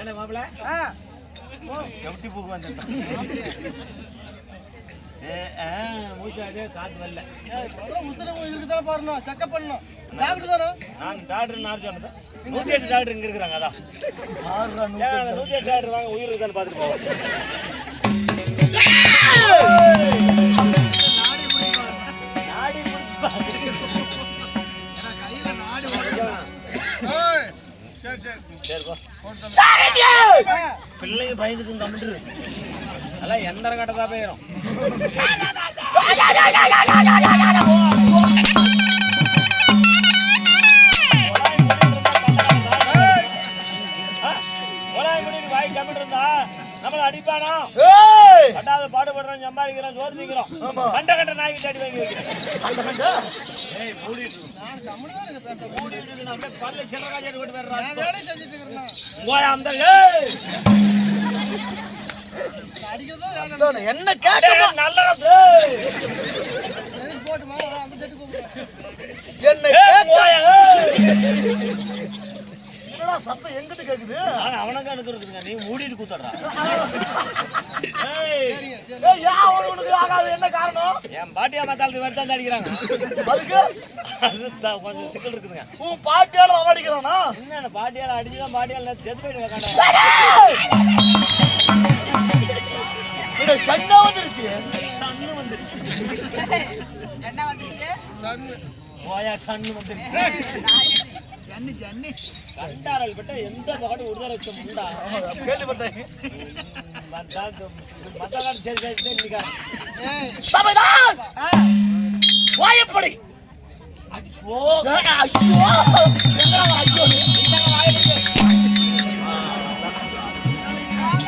என்ன மாப்பிள்ள செவட்டி பூக்கு வந்த மூச்சாடே காத்து வரல பாருங்க செக்அப் பண்ணணும் டாக்டர் தானே நான் டாக்டர் நான் சொன்னது 108 டாக்டர் இங்க இருக்காங்க அதான் 108 டாக்டர் வாங்க உயிர் இருக்கான்னு பாத்துட்டு போவோம் நாடி பிள்ளைங்க பயந்துக்கு கம்மிட்டு அதெல்லாம் எந்த கட்டதா போயிடும் வாய் கம்மிட்டு இருந்தா நம்மள அடிப்பானா கட்டாத பாடுபடுறோம் சம்பாதிக்கிறோம் சோறு திங்கிறோம் கண்ட கண்ட நாய்கிட்ட அடி வாங்கி வைக்கிறேன் பல்ல சில்லற காய்ச்சி போட்டு போயிடுறான் அந்த என்ன கேட்க நல்ல சத்தம் எங்கிட்ட கேக்குது அவனுக்கு எனக்கு இருக்குதுங்க நீ மூடிட்டு கூத்தடுறா என்ன காரணம் என் பாட்டியா மத்தாளத்துக்கு வருத்தான் அடிக்கிறாங்க அதுக்கு அது கொஞ்சம் சிக்கல் இருக்குதுங்க உன் பாட்டியால அடிக்கிறானா என்ன பாட்டியால அடிச்சுதான் பாட்டியால செத்து போயிட்டு சன்னா வந்துருச்சு சன்னு வந்துருச்சு என்ன வந்துச்சு போயா சன்னு வந்துருச்சு கண்டாரல் பட்ட எந்த பகட்டு உடுதர வச்ச முண்டா கேள்விப்பட்டேன் மத்தகாடு சரி சரி இன்னைக்கா சபைதான் வாயப்படி ஐயோ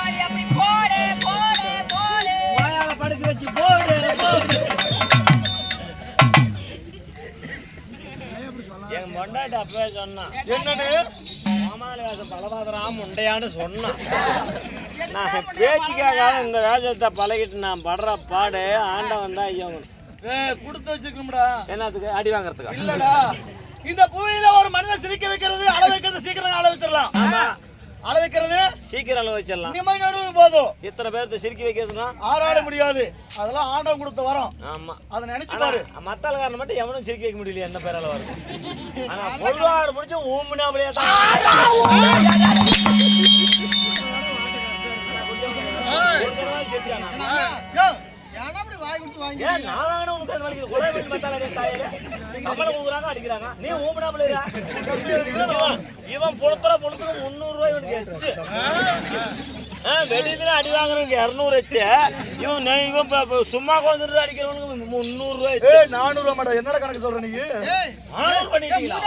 ஐயோ அப்படி போடு போடு போடு வாயால படுக்க வச்சு போடு என் பொண்டாட்டி அப்பவே சொன்னான் என்னன்னு மாமாளி வேஷம் பலபாதராம உண்டையான்னு சொன்னான் நான் பேச்சுக்காக இந்த வேஷத்தை பழகிட்டு நான் படுற பாடு ஆண்டவன் தான் ஐயோ கொடுத்து வச்சிருக்கணும்டா என்னத்துக்கு அடி வாங்குறதுக்கா இல்லடா இந்த பூமியில ஒரு மனிதன் சிரிக்க வைக்கிறது அழ வைக்கிறது சீக்கிரம் அழ வச்சிடலாம் ஆமா அழ வைக்கிறது சீக்கிரம் அளவு வச்சிடலாம் நிம்மதி நடுவு போதும் இத்தனை பேர்த்த சிரிக்க வைக்கிறதுனா ஆறாட முடியாது அதெல்லாம் ஆண்டவன் கொடுத்த வரோம் ஆமா அதை நினைச்சு பாரு மத்தாளக்காரன் மட்டும் எவனும் சிரிக்க வைக்க முடியல என்ன பேரால வரும் ஆனா பொருளாதார முடிச்சு ஊம்புனாபடியே தான் ஏன் நான் வாங்கின உனக்கு அது வலிக்குது கொலை பண்ணி மத்தாளே தாயில நம்மள ஊங்குறாங்க அடிக்கிறாங்க நீ ஊம்புனாபடியா இவன் பொழுத்துற 300 ரூபாய் இவனுக்கு வெளியில அடி வாங்குறவங்க 200 வச்சு இவன் சும்மா கொஞ்சம் அடிக்கிறவனுக்கு 300 ரூபாய் 400 ரூபாய் என்னடா கணக்கு சொல்ற நீ 400 பண்ணிட்டீங்களா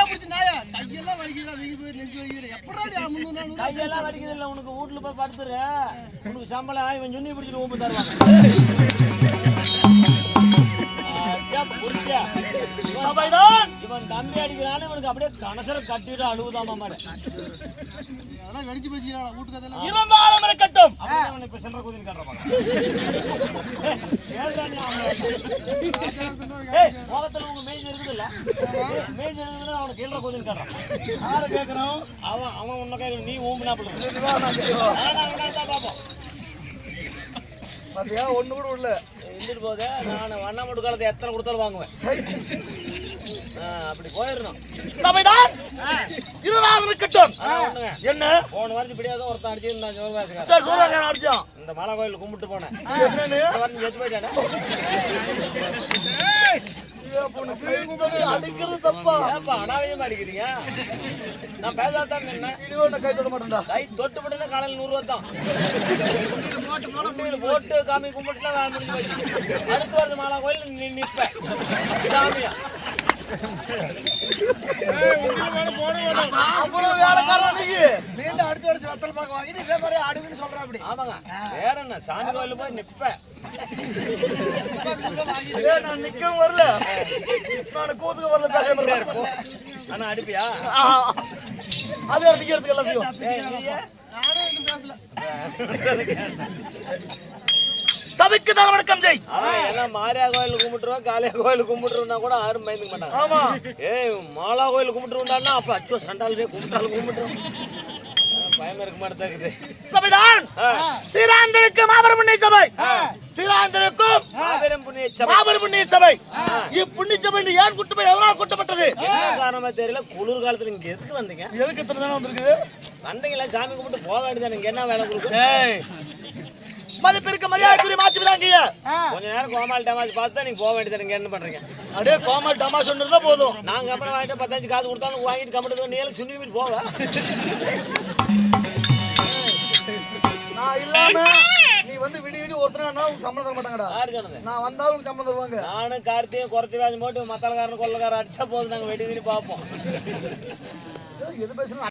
கையெல்லாம் வலிக்குது இல்ல உனக்கு வீட்டுல போய் படுத்துற உனக்கு சம்பளம் இவன் சுண்ணி பிடிச்சிட்டு ஊம்பு தருவாங்க இவன் தம்பி அடிக்கிறான்னு இவனுக்கு அப்படியே கணசர கட்டிட்டு அழுகுதாமா மாட கட்டும் இப்ப சென்ற கோதில் காட்டுறாங்க முகத்துல உங்க மேஜ் இருக்குது இல்ல மேஜ் இருக்குது அவனுக்கு கீழ கோதில் காட்டுறான் கேட்கணும் அவன் உன்ன கை நீ ஊம்புனா பாப்போம் பாத்தியா ஒண்ணு கூட இல்ல இருந்துட்டு போதே நான் வண்ணாமட்டு காலத்தை எத்தனை கொடுத்தாலும் வாங்குவேன் அப்படி போயிடணும் சபைதான் இருக்கட்டும் என்ன போன வாரம் இப்படியாதான் ஒருத்தன் அடிச்சிருந்தான் சோர்வாசக்காரன் அடிச்சான் இந்த மலை கோயில் கும்பிட்டு போனேன் செத்து போயிட்டானே அடிக்கிறது தப்பா அனாவசியமா அடிக்கிறீங்க நான் பேசாதான் என்ன கை தொட மாட்டேன்டா கை தொட்டு போட்டா காலையில் 100 ரூபா தான் போட்டு காமி கும்பிட்டுலாம் அடுத்து வருது மாலா கோயில் நிற்பேன் சாமியா அடுத்த வருஷம் வத்தல் பார்க்க வாங்கிட்டு இதே மாதிரி ஆடுதுன்னு சொல்றேன் அப்படி ஆமாங்க வேற என்ன சாமி கோயில போய் நிப்பேன் நான் நிக்கவும் வரல நான் கூத்துக்கு வரல பேச ஆனா அடிப்பியா அது அடிக்கிறதுக்கு எல்லாத்தையும் நானே எதுவும் பேசல சபைக்கு தான் வணக்கம் ஜெய் எல்லாம் மாரியா கோயில் கும்பிட்டுருவோம் காளியா கோயில் கும்பிட்டுருந்தா கூட யாரும் பயந்துக்க மாட்டாங்க ஆமா ஏய் மாலா கோயில் கும்பிட்டுருந்தான்னா அப்ப அச்சோ சண்டாலே கும்பிட்டாலும் கும்பிட்டுருவோம் பயமா இருக்க மாட்டேங்குது. சபைதான் சீராந்திருக்கும் மாபெரும் புண்ணிய சபை. சீராந்திருக்கும் மாபெரும் புண்ணிய சபை. மாபெரும் புண்ணிய சபை. இப்புண்ணிய சபை ஏன் கூட்டப்பட்டு எதனால் கூட்டப்பட்டது? என்ன காரணமா தெரியல. குளிர் காலத்துல இங்க எதுக்கு வந்தீங்க? எதுக்கு இத்தனை தானே வந்திருக்குது? வந்தீங்களா சாமி கும்பிட்டு போக வேண்டியது. இங்க என்ன வேலை கொடுக்கும்? மதிப்பிற்கு மரியாதைக்குரிய மாச்சு விதாங்கிய கொஞ்ச நேரம் கோமாளி டமாஸ் பார்த்தா நீங்க போக வேண்டியது. நீங்க என்ன பண்றீங்க? அடே கோமல் டமாஸ் சொன்னதா போதும். நாங்க அப்புறம் வாங்கிட்டு 15 காசு கொடுத்தாலும் வாங்கிட்டு கம்பிட்டு நீ எல்லாம் சுண்ணி போவ. நான் இல்லாம நீ வந்து விடி ஒருத்தனா உனக்கு சம்பளம் தர மாட்டாங்கடா. யாரு சொன்னது? நான் வந்தாலும் உனக்கு சம்பளம் தருவாங்க. நானும் கார்த்தியும் குறைச்சி வேஷம் போட்டு மத்தாளக்காரன் கொள்ளக்காரன் அடிச்சா போதும். நாங்க வெடி பார்ப்போம். எது பேசணும்